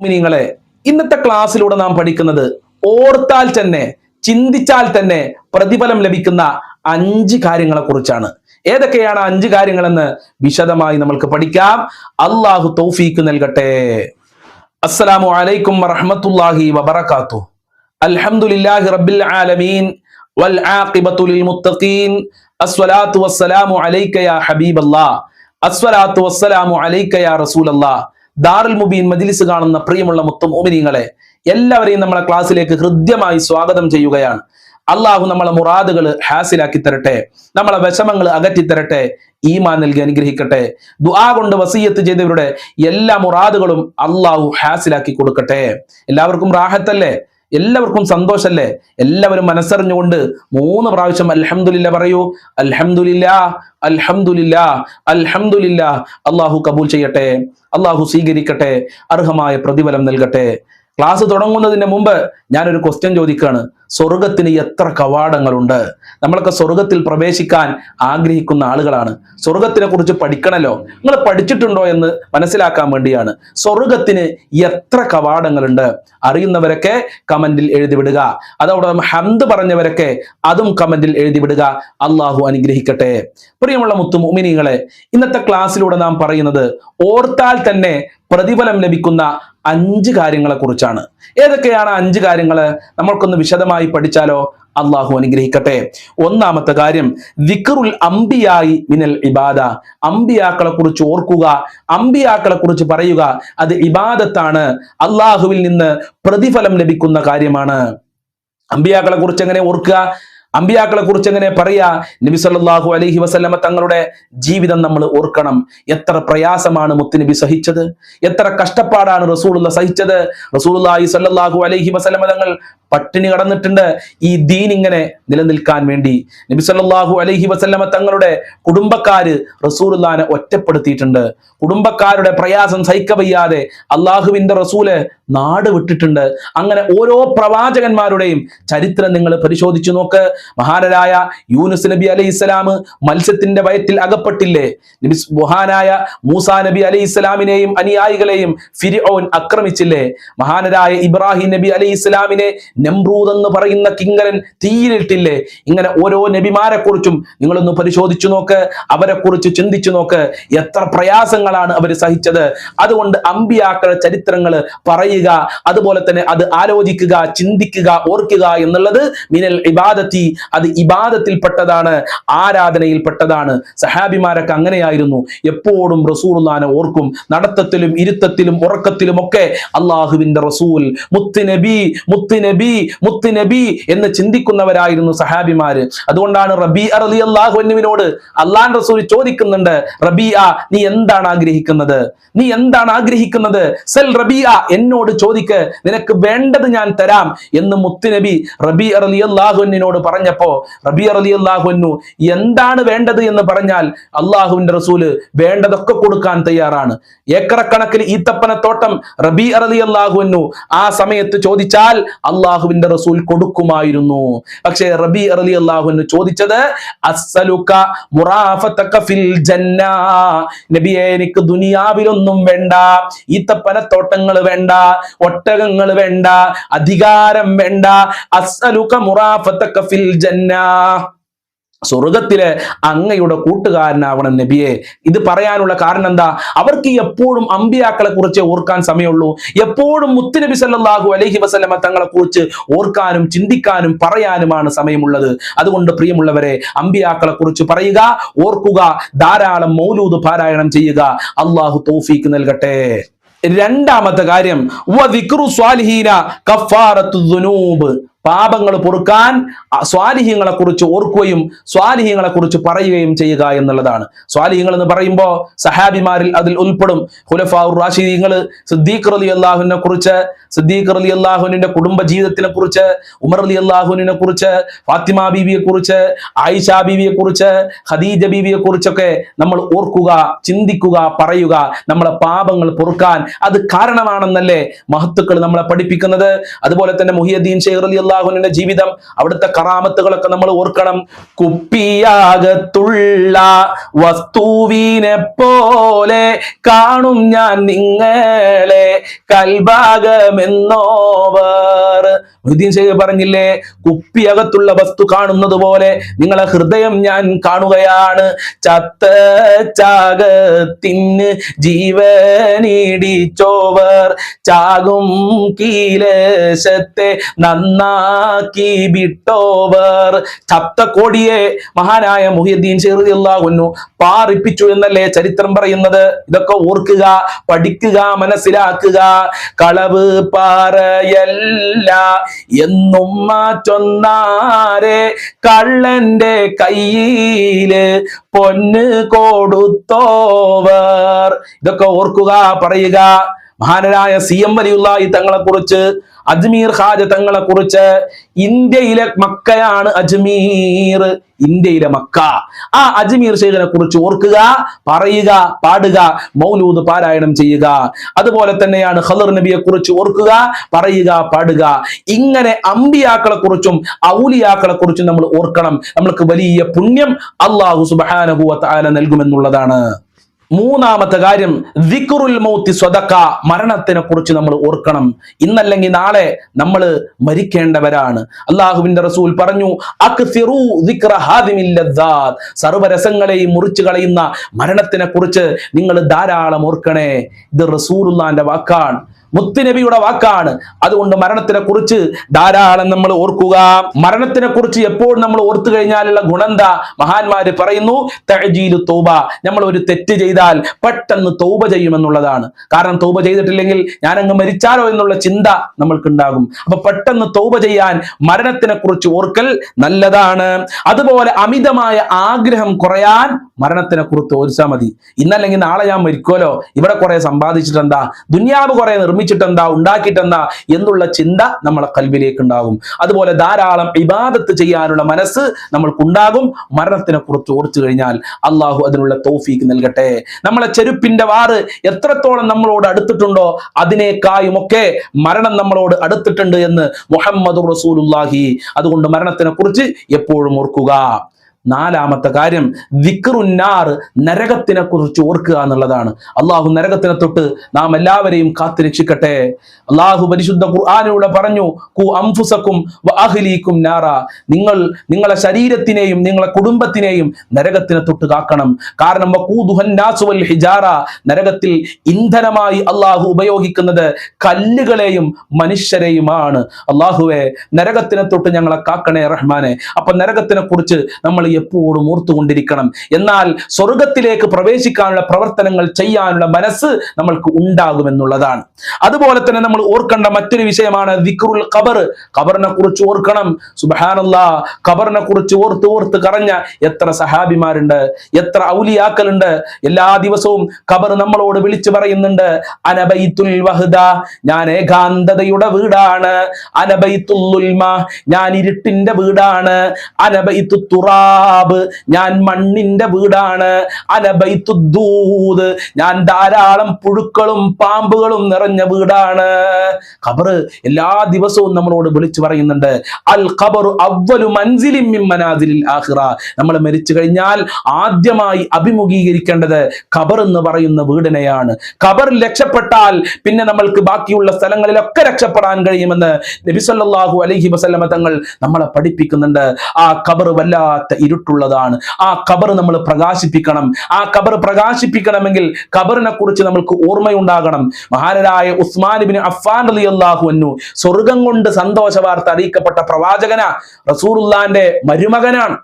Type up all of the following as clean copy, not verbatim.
നിങ്ങളെ ഇന്നത്തെ ക്ലാസ്സിലൂടെ നാം പഠിക്കുന്നത് ഓർത്താൽ തന്നെ ചിന്തിച്ചാൽ തന്നെ പ്രതിഫലം ലഭിക്കുന്ന 5 കാര്യങ്ങളെ കുറിച്ചാണ്. ഏതൊക്കെയാണ് 5 കാര്യങ്ങളെന്ന് വിശദമായി നമ്മൾക്ക് പഠിക്കാം. അള്ളാഹു തൗഫീഖ് നൽകട്ടെ. അസ്സലാമു അലൈക്കും വറഹ്മത്തുള്ളാഹി വബറകാതുഹു. അൽഹംദുലില്ലാഹി റബ്ബിൽ ആലമീൻ വൽ ആഖിബത്തു ലിൽ മുത്തഖീൻ. അസ്സലാത്തു വസ്സലാമു അലൈക യാ ഹബീബല്ലാഹ്. അസ്സലാത്തു വസ്സലാമു അലൈക യാ റസൂലല്ലാഹ്. ദാറുൽ മുബീൻ മജ്ലിസ് കാണുന്ന പ്രിയമുള്ള മുഅ്മിനീങ്ങളെ, എല്ലാവരെയും നമ്മളെ ക്ലാസ്സിലേക്ക് ഹൃദ്യമായി സ്വാഗതം ചെയ്യുകയാണ്. അള്ളാഹു നമ്മളെ മുറാദുകൾ ഹാസിലാക്കി തരട്ടെ, നമ്മളെ വിഷമങ്ങൾ അകറ്റി തരട്ടെ, ഈമാൻ നൽകി അനുഗ്രഹിക്കട്ടെ. ദുആ കൊണ്ട് വസിയത്ത് ചെയ്തവരുടെ എല്ലാ മുറാദുകളും അള്ളാഹു ഹാസിലാക്കി കൊടുക്കട്ടെ. എല്ലാവർക്കും റാഹത്തല്ലേ? എല്ലാവർക്കും സന്തോഷല്ലേ? എല്ലാവരും മനസ്സറിഞ്ഞുകൊണ്ട് 3 പ്രാവശ്യം അൽഹംദുലില്ലാ പറയൂ. അൽഹംദുലില്ലാ, അൽഹംദുലില്ലാ, അൽഹംദുലില്ലാ. അള്ളാഹു കബൂൽ ചെയ്യട്ടെ, അള്ളാഹു സ്വീകരിക്കട്ടെ, അർഹമായ പ്രതിഫലം നൽകട്ടെ. ക്ലാസ് തുടങ്ങുന്നതിന് മുമ്പ് ഞാനൊരു ക്വസ്റ്റ്യൻ ചോദിക്കുകയാണ്. സ്വർഗത്തിന് എത്ര കവാടങ്ങളുണ്ട്? നമ്മളൊക്കെ സ്വർഗത്തിൽ പ്രവേശിക്കാൻ ആഗ്രഹിക്കുന്ന ആളുകളാണ്. സ്വർഗത്തിനെ കുറിച്ച് പഠിക്കണല്ലോ. നിങ്ങൾ പഠിച്ചിട്ടുണ്ടോ എന്ന് മനസ്സിലാക്കാൻ വേണ്ടിയാണ്. സ്വർഗത്തിന് എത്ര കവാടങ്ങളുണ്ട്? അറിയുന്നവരൊക്കെ കമന്റിൽ എഴുതി വിടുക. അതോടൊപ്പം ഹംദ് പറഞ്ഞവരൊക്കെ അതും കമന്റിൽ എഴുതി വിടുക. അള്ളാഹു അനുഗ്രഹിക്കട്ടെ. പ്രിയമുള്ള മുഅ്മിനീങ്ങളെ, ഇന്നത്തെ ക്ലാസ്സിലൂടെ നാം പറയുന്നത് ഓർത്താൽ തന്നെ പ്രതിഫലം ലഭിക്കുന്ന 5 കാര്യങ്ങളെ കുറിച്ചാണ്. ഏതൊക്കെയാണ് 5 കാര്യങ്ങൾ? നമ്മൾക്കൊന്ന് വിശദമായി പഠിച്ചാലോ? അള്ളാഹു അനുഗ്രഹിക്കട്ടെ. ഒന്നാമത്തെ കാര്യം, ദിക്റുൽ അംബിയായി മിനൽ ഇബാദ. അംബിയാക്കളെ കുറിച്ച് ഓർക്കുക, അംബിയാക്കളെ കുറിച്ച് പറയുക. അത് ഇബാദത്താണ്, അള്ളാഹുവിൽ നിന്ന് പ്രതിഫലം ലഭിക്കുന്ന കാര്യമാണ്. അംബിയാക്കളെ കുറിച്ച് എങ്ങനെ ഓർക്കുക? അമ്പിയാക്കളെ കുറിച്ച് എങ്ങനെ പറയാ? നബി സല്ലല്ലാഹു അലൈഹി വസല്ലമ തങ്ങളുടെ ജീവിതം നമ്മൾ ഓർക്കണം. എത്ര പ്രയാസമാണ് മുത്തുനബി സഹിച്ചത്, എത്ര കഷ്ടപ്പാടാണ് റസൂലുള്ളാഹി സഹിച്ചത്. റസൂലുള്ളാഹി സല്ലല്ലാഹു അലൈഹി വസല്ലമ തങ്ങൾ പട്ടിണി കടന്നിട്ടുണ്ട് ഈ ദീൻ ഇങ്ങനെ നിലനിൽക്കാൻ വേണ്ടി. നബി സല്ലല്ലാഹു അലൈഹി വസല്ലമ തങ്ങളുടെ കുടുംബക്കാര് റസൂലുള്ളാഹിനെ ഒറ്റപ്പെടുത്തിയിട്ടുണ്ട്. കുടുംബക്കാരുടെ പ്രയാസം സഹിക്കവയ്യാതെ അള്ളാഹുവിന്റെ റസൂല് നാട് വിട്ടിട്ടുണ്ട്. അങ്ങനെ ഓരോ പ്രവാചകന്മാരുടെയും ചരിത്രം നിങ്ങൾ പരിശോധിച്ചു നോക്ക്. മഹാനരായ യൂനുസ് നബി അലൈഹിസ്സലാം മത്സ്യത്തിന്റെ വയറ്റിൽ അകപ്പെട്ടില്ലേ? മഹാനായ മൂസാ നബി അലൈഹിസ്സലാമിനെയും അനുയായികളെയും ഫിർഔൻ ആക്രമിച്ചില്ലേ? മഹാനരായ ഇബ്രാഹിം നബി അലൈഹിസ്സലാമിനെ നമ്രൂദ് എന്ന് പറയുന്ന കിങ്കരൻ തീയിലിട്ടില്ലേ? ഇങ്ങനെ ഓരോ നബിമാരെ കുറിച്ചും നിങ്ങളൊന്ന് പരിശോധിച്ചു നോക്ക്, അവരെ കുറിച്ച് ചിന്തിച്ചു നോക്ക്. എത്ര പ്രയാസങ്ങളാണ് അവർ സഹിച്ചത്. അതുകൊണ്ട് അമ്പിയാക്കളുടെ ചരിത്രങ്ങൾ പറയുക, അതുപോലെ തന്നെ അത് ആലോചിക്കുക, ചിന്തിക്കുക, ഓർക്കുക എന്നുള്ളത് മിനൽ ഇബാദത്തി, അത് ഇബാദത്തിൽപ്പെട്ടതാണ്, ആരാധനയിൽപ്പെട്ടതാണ്. സഹാബിമാരൊക്കെ അങ്ങനെയായിരുന്നു. എപ്പോഴും റസൂലുള്ളാഹിനെ ഓർക്കും. നടത്തത്തിലും ഇരുത്തത്തിലും ഉറക്കത്തിലും ഒക്കെ അള്ളാഹുവിന്റെ റസൂൽ, മുത്തുനബി, മുത്തുനബി, മുത്തുനബി എന്ന് ചിന്തിക്കുന്നവരായിരുന്നു സഹാബിമാര്. അതുകൊണ്ടാണ് റബീഅ റളിയല്ലാഹു അൻഹുവിനോട് അള്ളാഹുവിന്റെ റസൂൽ ചോദിക്കുന്നുണ്ട്, റബീഅ നീ എന്താണ് ആഗ്രഹിക്കുന്നത്? നീ എന്താണ് ആഗ്രഹിക്കുന്നത്? സൽ റബീഅ, എന്നോട് ചോദിക്ക്, നിനക്ക് വേണ്ടത് ഞാൻ തരാം എന്ന് മുത്തുനബി റബീഅ റളിയല്ലാഹു അൻഹുവിനോട് പറഞ്ഞപ്പോ റബീഅ റളിയല്ലാഹു അൻഹു എന്താണ് വേണ്ടത് എന്ന് പറഞ്ഞാൽ അള്ളാഹുവിന്റെ റസൂല് വേണ്ടതൊക്കെ കൊടുക്കാൻ തയ്യാറാണ്. ഏക്കറക്കണക്കിന് ഈത്തപ്പനത്തോട്ടം റബീഅ റളിയല്ലാഹു അൻഹു ആ സമയത്ത് ചോദിച്ചാൽ അള്ളാഹുവിന്റെ റസൂൽ കൊടുക്കുമായിരുന്നു. പക്ഷേ റബീഅ റളിയല്ലാഹു അൻഹു ചോദിച്ചത് അസ്സലുക മുറാഫതക ഫിൽ ജന്ന, നബിയേ എനിക്ക് ദുനിയാവിലൊന്നും വേണ്ട, ഈത്തപ്പനത്തോട്ടങ്ങൾ വേണ്ട, ഒട്ടകങ്ങൾ വേണ്ട, അധികാരം വേണ്ട. അസ്സലുക മുറാഫതക ഫിൽ ജന്ന, സ്വർഗത്തിലെ അങ്ങയുടെ കൂട്ടുകാരനാവണം നബിയെ. ഇത് പറയാനുള്ള കാരണം എന്താ? അവർക്ക് എപ്പോഴും അമ്പിയാക്കളെ കുറിച്ച് ഓർക്കാൻ സമയമുള്ളൂ. എപ്പോഴും മുത്തുനബി സല്ലല്ലാഹു അലൈഹി വസല്ലമ തങ്ങളെ കുറിച്ച് ഓർക്കാനും ചിന്തിക്കാനും പറയാനുമാണ് സമയമുള്ളത്. അതുകൊണ്ട് പ്രിയമുള്ളവരെ, അമ്പിയാക്കളെ കുറിച്ച് പറയുക, ഓർക്കുക, ധാരാളം മൗലൂദ് പാരായണം ചെയ്യുക. അള്ളാഹു തൗഫീഖ് നൽകട്ടെ. രണ്ടാമത്തെ കാര്യം, വദിക്റു സ്വാലിഹീന കഫാറത്തു ദുനൂബ്. പാപങ്ങൾ പൊറുക്കാൻ സ്വാലിഹീങ്ങളെ കുറിച്ച് ഓർക്കുകയും സ്വാലിഹീങ്ങളെ കുറിച്ച് പറയുകയും ചെയ്യുക എന്നുള്ളതാണ്. സ്വാലിഹീങ്ങൾ എന്ന് പറയുമ്പോൾ സഹാബിമാരിൽ അതിൽ ഉൾപ്പെടും ഖുലഫാഉർ റാഷിദീങ്ങൾ, സിദ്ദീഖ് റളിയല്ലാഹുവിനെ കുറിച്ച്, സിദ്ദീഖ് റളിയല്ലാഹുവിന്റെ കുടുംബ ജീവിതത്തിനെ കുറിച്ച്, ഉമർ റളിയല്ലാഹുവിനെ കുറിച്ച്, ഫാത്തിമ ബീവിയെ കുറിച്ച്, ആയിഷ ബീവിയെ കുറിച്ച്, ഖദീജ ബീവിയെ കുറിച്ചൊക്കെ നമ്മൾ ഓർക്കുക, ചിന്തിക്കുക, പറയുക. നമ്മളെ പാപങ്ങൾ പൊറുക്കാൻ അത് കാരണമാണെന്നല്ലേ മഹത്തുക്കൾ നമ്മളെ പഠിപ്പിക്കുന്നത്. അതുപോലെ തന്നെ മുഹിയുദ്ദീൻ ശൈഖ് റളിയല്ലാഹു റളിയല്ലാഹു അൻഹുവിന്റെ ജീവിതം, അവിടുത്തെ കറാമത്തുകളൊക്കെ നമ്മൾ ഓർക്കണം. കുപ്പിയാകത്തുള്ള വസ്തുവിനെ പോലെ കാണും ഞാൻ നിങ്ങളെ കൽഭാഗമെന്നോവർ. മൊയ്തീൻ ശൈഖ് പറഞ്ഞില്ലേ, കുപ്പിയകത്തുള്ള വസ്തു കാണുന്നത് പോലെ നിങ്ങളെ ഹൃദയം ഞാൻ കാണുകയാണ്. ചത്ത ചാകത്തിന് ജീവനിടിച്ചോവർ ചാകും കീലേശത്തെ നന്നാക്കി വിട്ടോവർ. ചത്ത കോടിയെ മഹാനായ മുഹിയുദ്ദീൻ ശൈഖ് റളിയല്ലാഹു അൻഹു പാറിപ്പിച്ചു എന്നല്ലേ ചരിത്രം പറയുന്നത്. ഇതൊക്കെ ഓർക്കുക, പഠിക്കുക, മനസ്സിലാക്കുക. കളവ് പറയല്ല എന്നും ചൊന്നാരെ കള്ളന്റെ കയ്യില് പൊന്ന് കൊടുത്തോവർ. ഇതൊക്കെ ഓർക്കുക, പറയുക. മഹാനരായ CM വലിയുള്ളാഹി തങ്ങളെ കുറിച്ച്, അജ്മീർ ഖാജ തങ്ങളെ കുറിച്ച്, ഇന്ത്യയിലെ മക്കയാണ് അജ്മീർ, ഇന്ത്യയിലെ മക്ക. ആ അജ്മീർ ശൈഖിനെ കുറിച്ച് ഓർക്കുക, പറയുക, പാടുക, മൗലൂദ് പാരായണം ചെയ്യുക. അതുപോലെ തന്നെയാണ് ഖളർ നബിയെ കുറിച്ച് ഓർക്കുക, പറയുക, പാടുക. ഇങ്ങനെ അമ്പിയാക്കളെ കുറിച്ചും ഔലിയാക്കളെ കുറിച്ചും നമ്മൾ ഓർക്കണം. നമ്മൾക്ക് വലിയ പുണ്യം അല്ലാഹു സുബ്ഹാനഹു വ തആല നൽകുമെന്നുള്ളതാണ്. മൂന്നാമത്തെ കാര്യം ദിക്റുൽ മൗത്തി സ്വദഖ, മരണത്തിനെ കുറിച്ച് നമ്മൾ ഓർക്കണം. ഇന്നല്ലെങ്കിൽ നാളെ നമ്മൾ മരിക്കേണ്ടവരാണ്. അള്ളാഹുവിന്റെ റസൂൽ പറഞ്ഞു, അക്സിറു ദിക്റ ഹാദിമിൽ ലദ്ദാത്ത്, സർവ്വരസങ്ങളെയും മുറിച്ചു കളയുന്ന മരണത്തിനെ കുറിച്ച് നിങ്ങൾ ധാരാളം ഓർക്കണേ. ഇത് റസൂലുള്ളാഹിന്റെ വാക്കാണ്, മുത്തുനബിയുടെ വാക്കാണ്. അതുകൊണ്ട് മരണത്തിനെ കുറിച്ച് ധാരാളം നമ്മൾ ഓർക്കുക. മരണത്തിനെ കുറിച്ച് എപ്പോഴും നമ്മൾ ഓർത്തു കഴിഞ്ഞാലുള്ള ഗുണമെന്താ? മഹാന്മാര് പറയുന്നു, തഅജീലു തൗബ, നമ്മൾ ഒരു തെറ്റ് ചെയ്താൽ പെട്ടെന്ന് തൗബ ചെയ്യുമെന്നുള്ളതാണ്. കാരണം തൗബ ചെയ്തിട്ടില്ലെങ്കിൽ ഞാൻ അങ്ങ് മരിച്ചാലോ എന്നുള്ള ചിന്ത നമ്മൾക്കുണ്ടാകും. അപ്പൊ പെട്ടെന്ന് തൗബ ചെയ്യാൻ മരണത്തിനെ കുറിച്ച് ഓർക്കൽ നല്ലതാണ്. അതുപോലെ അമിതമായ ആഗ്രഹം കുറയാൻ മരണത്തിനെ കുറിച്ച് ഓർച്ചാൽ മതി. ഇന്നല്ലെങ്കിൽ നാളെ ഞാൻ മരിക്കുമല്ലോ, ഇവിടെ കുറെ സമ്പാദിച്ചിട്ടെന്താ, ദുനിയാവ് കുറെ നിർമ്മിച്ചിട്ടെന്താ, ഉണ്ടാക്കിയിട്ടെന്താ എന്നുള്ള ചിന്ത നമ്മളെ കൽബിലേക്ക് ഉണ്ടാകും. അതുപോലെ ധാരാളം ഇബാദത്ത് ചെയ്യാനുള്ള മനസ്സ് നമ്മൾക്കുണ്ടാകും. മരണത്തിനെ കുറിച്ച് ഓർത്തു കഴിഞ്ഞാൽ അള്ളാഹു അതിനുള്ള തൗഫീക്ക് നൽകട്ടെ. നമ്മളെ ചെരുപ്പിന്റെ വാറ് എത്രത്തോളം നമ്മളോട് അടുത്തിട്ടുണ്ടോ അതിനേക്കായുമൊക്കെ മരണം നമ്മളോട് അടുത്തിട്ടുണ്ട് എന്ന് മുഹമ്മദുർ റസൂലുള്ളാഹി. അതുകൊണ്ട് മരണത്തിനെ കുറിച്ച് എപ്പോഴും ഓർക്കുക. നാലാമത്തെ കാര്യം ദിക്റുന്നാർ, നരകത്തിനെ കുറിച്ച് ഓർക്കുക എന്നുള്ളതാണ്. അള്ളാഹു നരകത്തിനെ തൊട്ട് നാം എല്ലാവരെയും കാത്തു രക്ഷിക്കട്ടെ. അള്ളാഹു പരിശുദ്ധ ഖുർആനിലൂടെ പറഞ്ഞു, കു അംഫുസക്കും വ അഹ്ലീക്കും നാറ, നിങ്ങളെ ശരീരത്തിനെയും നിങ്ങളെ കുടുംബത്തിനെയും നരകത്തിനെ തൊട്ട് കാക്കണം. കാരണം വഖൂദുഹൻ നാസു വൽ ഹിജാറ, നരകത്തിൽ ഇന്ധനമായി അള്ളാഹു ഉപയോഗിക്കുന്നത് കല്ലുകളെയും മനുഷ്യരെയുമാണ്. അള്ളാഹുവെ നരകത്തിനെ തൊട്ട് ഞങ്ങളെ കാക്കണേ റഹ്മാനെ. അപ്പൊ നരകത്തിനെ കുറിച്ച് നമ്മൾ എപ്പോഴും ഓർത്തുകൊണ്ടിരിക്കണം. എന്നാൽ സ്വർഗത്തിലേക്ക് പ്രവേശിക്കാനുള്ള പ്രവർത്തനങ്ങൾ ചെയ്യാനുള്ള മനസ്സ് നമ്മൾക്ക് ഉണ്ടാകുമെന്നുള്ളതാണ്. അതുപോലെ തന്നെ നമ്മൾ ഓർക്കേണ്ട മറ്റൊരു വിഷയമാണ് ദിക്റുൽ ഖബർ, ഖബറിനെ കുറിച്ച് ഓർക്കണം. സുബ്ഹാനല്ലാഹ്, ഖബറിനെ കുറിച്ച് ഓർത്ത് കറഞ്ഞ എത്ര സഹാബിമാരുണ്ട്, എത്ര ഔലിയാക്കളുണ്ട്. എല്ലാ ദിവസവും ഖബർ നമ്മളോട് വിളിച്ചു പറയുന്നുണ്ട്, അനബൈത്തുൽ വഹദ, ഞാൻ ഏകാന്തതയുടെ വീടാണ്. അനബൈത്തുൽ ഉൽമ, ഞാൻ ഇരുട്ടിന്റെ വീടാണ്. അനബൈത്തു തുറാബ്, ഞാൻ മണ്ണിന്റെ വീടാണ്. അനബൈത്തുദ്ദൂദ്, ഞാൻ ധാരാളം പുഴുക്കളും പാമ്പുകളും നിറഞ്ഞ വീടാണ്. ഖബർ എല്ലാ ദിവസവും നമ്മളോട് വിളിച്ചു പറയുന്നുണ്ട്, അൽ ഖബറു അവ്വലു മൻസിലിൻ മിൻ മനാസിലിൽ ആഖിറ, നമ്മൾ മരിച്ചു കഴിഞ്ഞാൽ ആദ്യമായി അഭിമുഖീകരിക്കേണ്ടത് ഖബർ എന്ന് പറയുന്ന വീടിനെയാണ്. ഖബറിൽ രക്ഷപ്പെട്ടാൽ പിന്നെ നമ്മൾക്ക് ബാക്കിയുള്ള സ്ഥലങ്ങളിലൊക്കെ രക്ഷപ്പെടാൻ കഴിയുമെന്ന് നബി സല്ലല്ലാഹു അലൈഹി വസല്ലമ തങ്ങൾ നമ്മളെ പഠിപ്പിക്കുന്നുണ്ട്. ആ ഖബർ വല്ലാത്ത ഇരുട്ടുള്ളതാണ്. ആ ഖബർ നമ്മൾ പ്രകാശിപ്പിക്കണം. ആ ഖബർ പ്രകാശിപ്പിക്കണമെങ്കിൽ ഖബറിനെ കുറിച്ച് നമ്മൾക്ക് ഓർമ്മയുണ്ടാകണം. മഹാനരായ ഉസ്മാൻ ഇബ്നു അഫ്ഫാൻ റളിയല്ലാഹു അൻഹു സ്വർഗം കൊണ്ട് സന്തോഷ വാർത്ത അറിയിക്കപ്പെട്ട പ്രവാചകനാ, റസൂലുള്ളാഹിന്റെ മരുമകനാണ്.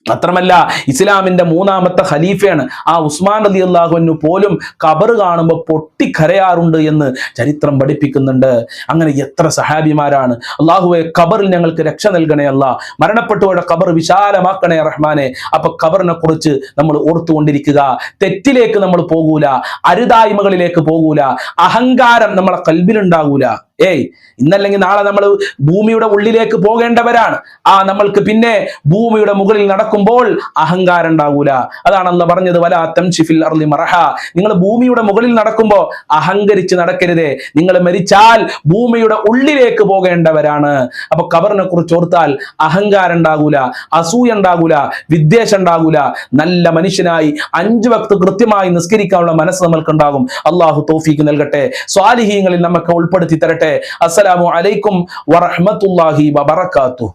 മാത്രമല്ല ഇസ്ലാമിന്റെ മൂന്നാമത്തെ ഖലീഫയാണ്. ആ ഉസ്മാൻ റളിയല്ലാഹു അൻഹു പോലും ഖബർ കാണുമ്പോൾ പൊട്ടിക്കരയാറുണ്ട് എന്ന് ചരിത്രം പഠിപ്പിക്കുന്നുണ്ട്. അങ്ങനെ എത്ര സഹാബിമാരാണ്. അള്ളാഹുവെ ഖബറിൽ ഞങ്ങൾക്ക് രക്ഷ നൽകണേ അല്ലാ, മരണപ്പെട്ടവരുടെ ഖബർ വിശാലമാക്കണേ റഹ്മാനെ. അപ്പൊ ഖബറിനെ കുറിച്ച് നമ്മൾ ഓർത്തുകൊണ്ടിരിക്കുക. തെറ്റിലേക്ക് നമ്മൾ പോകൂല, അരുതായ്മകളിലേക്ക് പോകൂല, അഹങ്കാരം നമ്മളെ കൽബിലുണ്ടാകൂല. ഇന്നല്ലെങ്കിൽ നാളെ നമ്മൾ ഭൂമിയുടെ ഉള്ളിലേക്ക് പോകേണ്ടവരാണ്. നമ്മൾക്ക് പിന്നെ ഭൂമിയുടെ മുകളിൽ നടക്കുമ്പോൾ അഹങ്കാരം ഉണ്ടാകൂല. അതാണ് അല്ലാഹ് പറഞ്ഞത്, വലാ തംശി ഫിൽ അർളി മറഹ. നിങ്ങൾ ഭൂമിയുടെ മുകളിൽ നടക്കുമ്പോൾ അഹങ്കരിച്ച് നടക്കരുതേ. നിങ്ങൾ മരിച്ചാൽ ഭൂമിയുടെ ഉള്ളിലേക്ക് പോകേണ്ടവരാണ്. അപ്പൊ ഖബറിനെ കുറിച്ച് ഓർത്താൽ അഹങ്കാരം ഉണ്ടാകൂല, അസൂയ ഉണ്ടാകൂല, വിദ്വേഷം ഉണ്ടാകൂല. നല്ല മനുഷ്യനായി 5 വക്ത് കൃത്യമായി നിസ്കരിക്കാനുള്ള മനസ്സ് നമ്മൾക്ക് ഉണ്ടാകും. അള്ളാഹു തൗഫീഖ് നൽകട്ടെ, സ്വാലിഹീങ്ങളിൽ നമുക്ക് ഉൾപ്പെടുത്തി തരട്ടെ. അസ്സലാമു അലൈക്കും വറഹ്മത്തുള്ളാഹി വബറകാതുഹു.